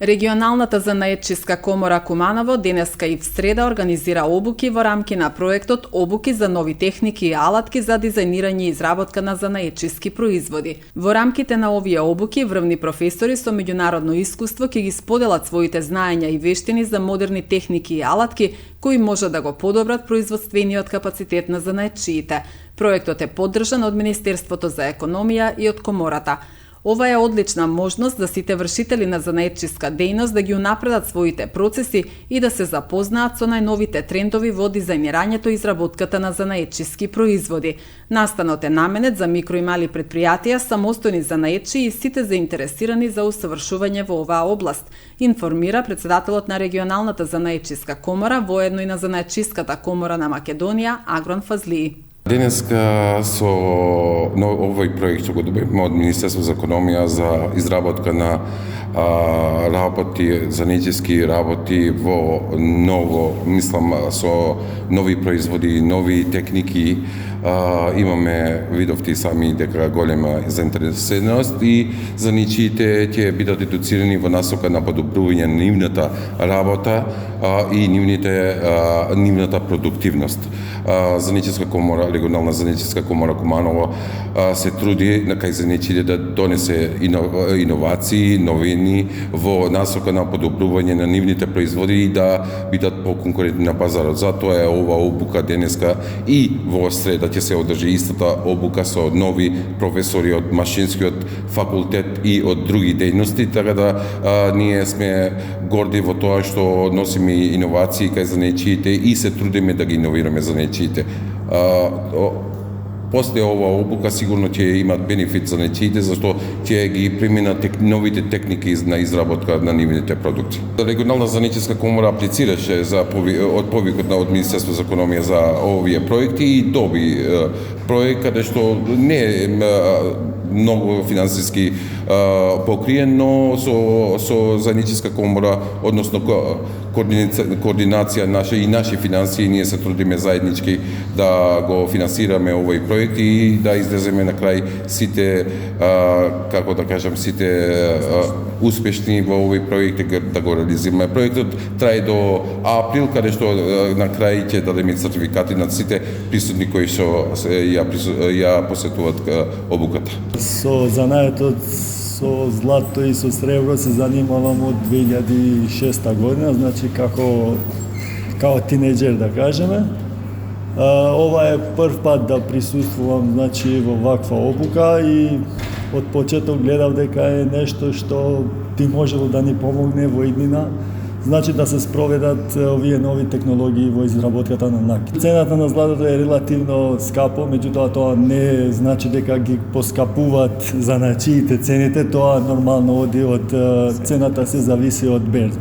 Регионалната занаетчиска комора Куманово денеска и в среда организира обуки во рамки на проектот Обуки за нови техники и алатки за дизајнирање и изработка на занаетчиски производи. Во рамките на овие обуки, врвни професори со меѓународно искуство ќе ги споделат своите знаења и вештини за модерни техники и алатки кои може да го подобрат производствениот капацитет на занаетчиите. Проектот е поддржан од Министерството за економија и од Комората. Ова е одлична можност за сите вршители на занаетчиска дејност да ги унапредат своите процеси и да се запознаат со најновите трендови во дизајнирањето и изработката на занаетчиски производи. Настанот е наменет за микро и мали претпријатија, самостојни занаетчи и сите заинтересирани за усавршување во оваа област, информира председателот на Регионалната занаетчиска комора, воедно и на Занаетчиската комора на Македонија, Агрон Фазлии. Денеска со овој проект што го добивме од Министерство за економија за изработка на работи, занаетчиски работи во ново, мислам, со нови производи, нови техники, имаме, видовте сами дека голема заинтересираност и занаетчиите ќе бидат едуцирани во насока на подобрување на нивната работа и нивната продуктивност. Занаетчиска комора, Регионална занаетчиска комора Куманово се труди на кај занаетчиите да донесе иновации, новини во насока на подобрување на нивните производи и да бидат поконкурентни на пазарот. Затоа е ова обука денеска и во среда ќе се одржи истата обука со нови професори од машинскиот факултет и од други дејности, така да ние сме горди во тоа што носиме иновации кај занаетчиите и се трудиме да ги иновираме занаетчиите. После ова обука сигурно ќе имат бенефит за занаетчиите, зашто ќе ги применат новите техники на изработка на нивните продукти. Регионална занаетчиска комора аплицираше од повикот од Министерство за економија за овие проекти и доби проект каде што не е многу финансиски покриен, но со занаетчиска комора, односно координација наши финансии, ние се трудиме заеднички да го финансираме овој проект и да излеземе на крај сите, како да кажам, сите успешни во овој проект да го реализираме. Проектот трае до април, каде што на крај ќе дадеме сертификати на сите присутни кои што ја посетуваат обуката. Со занаетот со злато и со сребро се занимавам од 2006 година, значи како тинеџер да кажеме. Ова е прв пат да присуствувам значи во ваква обука и од почеток гледав дека е нешто што би можело да ни помогне во иднина. Значи да се спроведат овие нови технологии во изработката на накит. Цената на златото е релативно скапо, меѓутоа тоа не значи дека ги поскапуваат занаетчиите цените, тоа нормално оди од цената се зависи од берза.